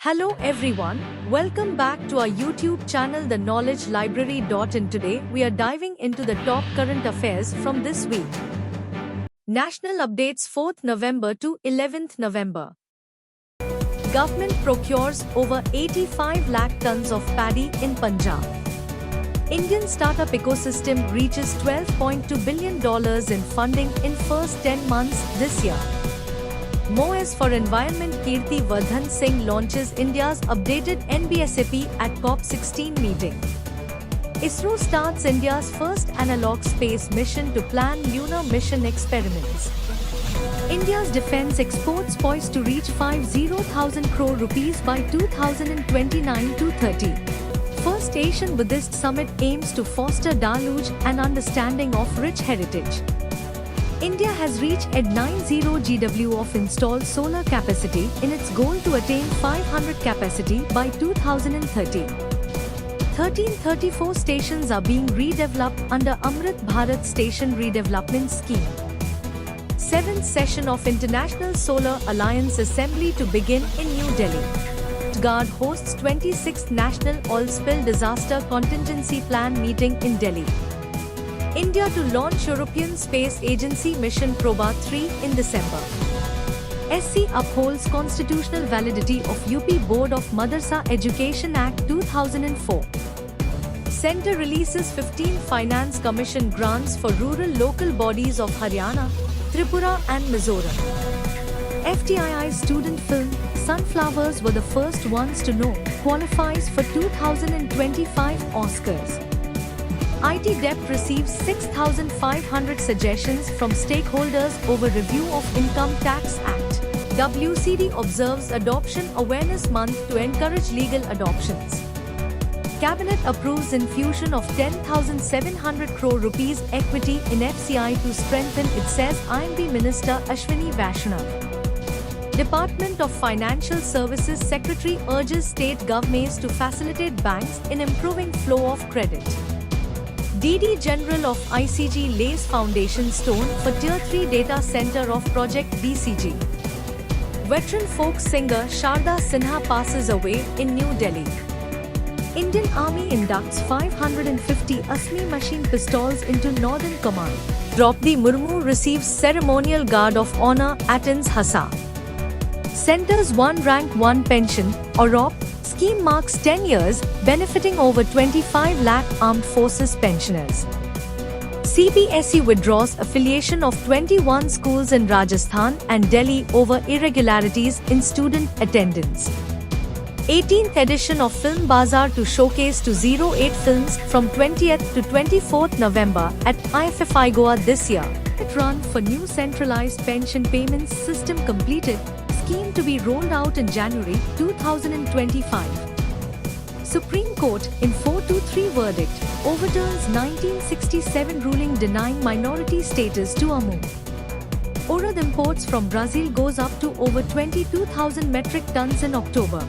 Hello everyone, welcome back to our YouTube channel The Knowledge Library. And today we are diving into the top current affairs from this week. National updates 4th November to 11th November. Government procures over 85 lakh tons of paddy in Punjab. Indian startup ecosystem reaches $12.2 billion in funding in first 10 months this year. MoES for Environment Kirti Vardhan Singh launches India's updated NBSAP at COP16 meeting. ISRO starts India's first analog space mission to plan lunar mission experiments. India's defence exports poised to reach 50,000 crore rupees by 2029-30. First Asian Buddhist Summit aims to foster dialogue and understanding of rich heritage. India has reached at 90 GW of installed solar capacity in its goal to attain 500 capacity by 2030. 1334 stations are being redeveloped under Amrit Bharat Station Redevelopment Scheme. 7th session of International Solar Alliance Assembly to begin in New Delhi. Guard hosts 26th National Oil Spill Disaster Contingency Plan meeting in Delhi. India to launch European Space Agency mission Proba 3 in December. SC upholds constitutional validity of UP Board of Madrasa Education Act 2004. Centre releases 15 Finance Commission grants for rural local bodies of Haryana, Tripura and Mizoram. FTII student film, Sunflowers were the first ones to know, qualifies for 2025 Oscars. IT Dept receives 6,500 suggestions from stakeholders over review of Income Tax Act. WCD observes Adoption Awareness Month to encourage legal adoptions. Cabinet approves infusion of 10,700 crore rupees equity in FCI to strengthen it, says IMB Minister Ashwini Vaishnav. Department of Financial Services Secretary urges state governments to facilitate banks in improving flow of credit. DD General of ICG lays foundation stone for Tier 3 data center of Project BCG. Veteran folk singer Sharda Sinha passes away in New Delhi. Indian Army inducts 550 ASMI machine pistols into Northern Command. Draupadi Murmu receives ceremonial guard of honor at INS Hassa. Centre's One Rank One Pension, or ROP, scheme marks 10 years, benefiting over 25 lakh armed forces pensioners. CBSE withdraws affiliation of 21 schools in Rajasthan and Delhi over irregularities in student attendance. 18th edition of Film Bazaar to showcase 208 films from 20th to 24th November at IFFI Goa this year. It run for new centralized pension payments system completed. Scheme to be rolled out in January 2025. Supreme Court, in 4-3 verdict, overturns 1967 ruling denying minority status to Amu. Urad imports from Brazil goes up to over 22,000 metric tons in October.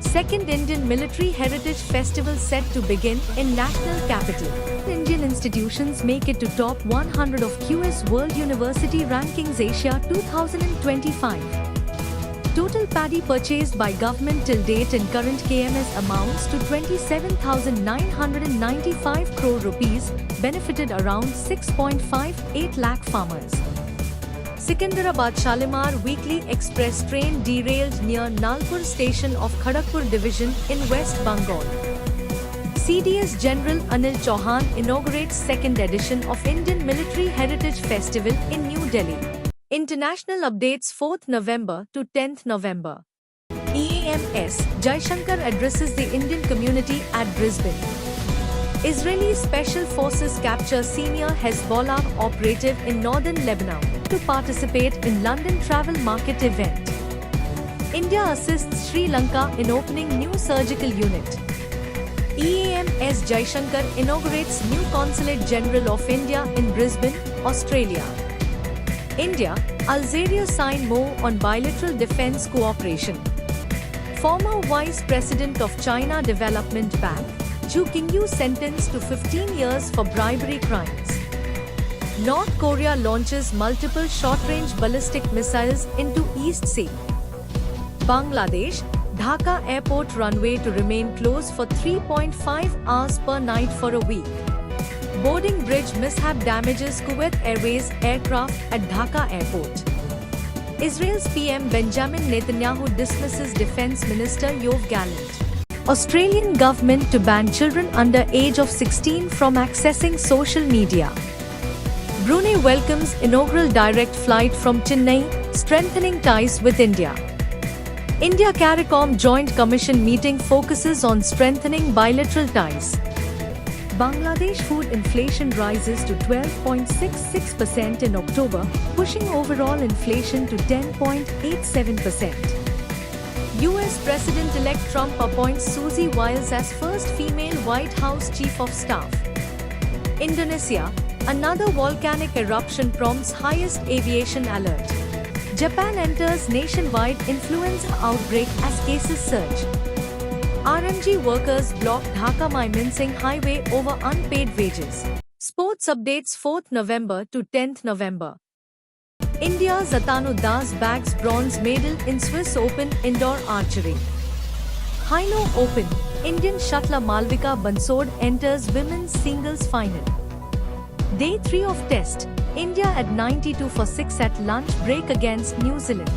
Second Indian Military Heritage Festival set to begin in National Capital. Indian institutions make it to top 100 of QS World University Rankings Asia 2025. Total paddy purchased by government till date in current KMS amounts to 27,995 crore rupees, benefited around 6.58 lakh farmers. Secunderabad Shalimar weekly express train derailed near Nalpur station of Kharagpur division in West Bengal. CDS General Anil Chauhan inaugurates second edition of Indian Military Heritage Festival in New Delhi. International updates 4th November to 10th November. EAMS Jaishankar addresses the Indian community at Brisbane. Israeli Special Forces capture senior Hezbollah operative in northern Lebanon to participate in London travel market event. India assists Sri Lanka in opening new surgical unit. EAMS Jaishankar inaugurates new Consulate General of India in Brisbane, Australia. India, Algeria sign more on bilateral defence cooperation. Former Vice President of China Development Bank, Zhu Qingyu sentenced to 15 years for bribery crimes. North Korea launches multiple short-range ballistic missiles into East Sea. Bangladesh, Dhaka Airport runway to remain closed for 3.5 hours per night for a week. Boarding bridge mishap damages Kuwait Airways aircraft at Dhaka Airport. Israel's PM Benjamin Netanyahu dismisses Defense Minister Yoav Gallant. Australian government to ban children under age of 16 from accessing social media. Brunei welcomes inaugural direct flight from Chennai, strengthening ties with India. India-CARICOM Joint Commission meeting focuses on strengthening bilateral ties. Bangladesh food inflation rises to 12.66% in October, pushing overall inflation to 10.87%. US President-elect Trump appoints Susie Wiles as first female White House Chief of Staff. Indonesia, another volcanic eruption prompts highest aviation alert. Japan enters nationwide influenza outbreak as cases surge. RMG workers block Dhaka-Mymensingh highway over unpaid wages. Sports updates 4th November to 10th November. India's Atanu Das bags bronze medal in Swiss Open Indoor Archery. Haino Open, Indian shuttler Malvika Bansod enters women's singles final. Day 3 of Test, India at 92 for 6 at lunch break against New Zealand.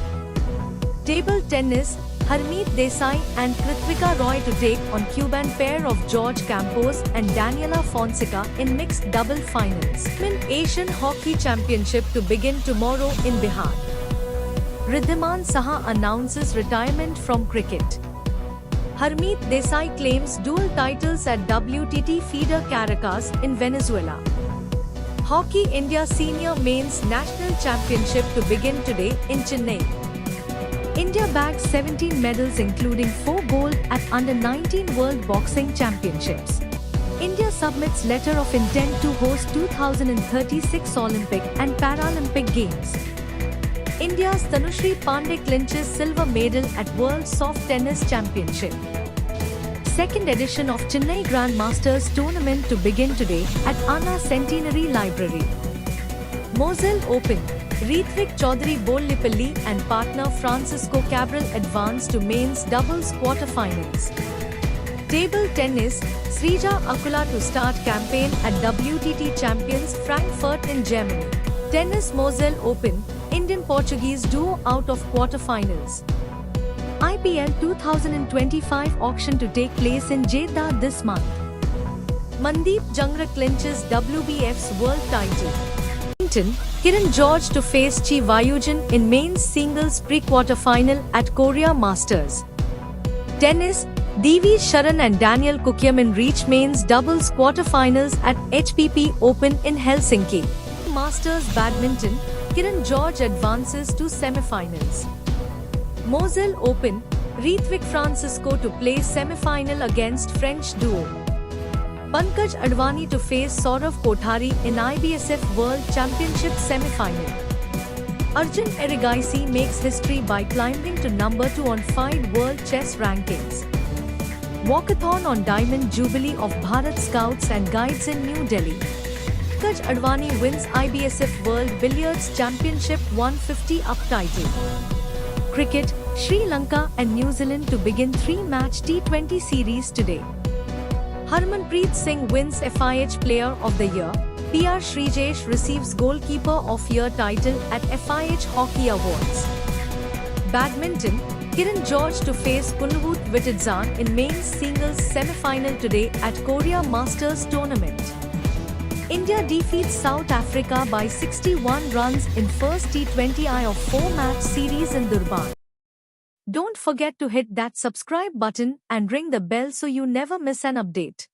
Table tennis, Harmeet Desai and Kritvika Roy to take on Cuban pair of George Campos and Daniela Fonseca in mixed double finals. Women Asian Hockey Championship to begin tomorrow in Bihar. Riddhiman Saha announces retirement from cricket. Harmeet Desai claims dual titles at WTT Feeder Caracas in Venezuela. Hockey India Senior Men's National Championship to begin today in Chennai. India bags 17 medals including 4 gold at Under-19 World Boxing Championships. India submits letter of intent to host 2036 Olympic and Paralympic Games. India's Tanushri Pandey clinches silver medal at World Soft Tennis Championship. Second edition of Chennai Grandmasters Tournament to begin today at Anna Centenary Library. Moselle Open, Ritvik Chaudhary Bollipalli and partner Francisco Cabral advance to men's doubles quarterfinals. Table tennis, Srija Akula to start campaign at WTT Champions Frankfurt in Germany. Tennis Moselle Open, Indian-Portuguese duo out of quarterfinals. IPL 2025 auction to take place in Jeddah this month. Mandeep Jangra clinches WBF's world title. Kiran George to face Chi Vayujan in men's singles pre-quarter final at Korea Masters. Tennis, Divi Sharan and Daniel Kukyamin reach men's doubles quarterfinals at HPP Open in Helsinki. Masters Badminton, Kiran George advances to semifinals. Moselle Open, Ritvik Francisco to play semifinal against French duo. Pankaj Advani to face Saurav Kothari in IBSF World Championship semi-final. Arjun Erigaisi makes history by climbing to number 2 on FIDE World Chess Rankings. Walkathon on Diamond Jubilee of Bharat Scouts and Guides in New Delhi. Pankaj Advani wins IBSF World Billiards Championship 150 up title. Cricket, Sri Lanka and New Zealand to begin 3-match T20 series today. Harmanpreet Singh wins FIH Player of the Year. PR Srijesh receives Goalkeeper of Year title at FIH Hockey Awards. Badminton, Kiran George to face Kunavut Vitidzan in men's singles semi-final today at Korea Masters Tournament. India defeats South Africa by 61 runs in first T20I of 4-match series in Durban. Don't forget to hit that subscribe button and ring the bell so you never miss an update.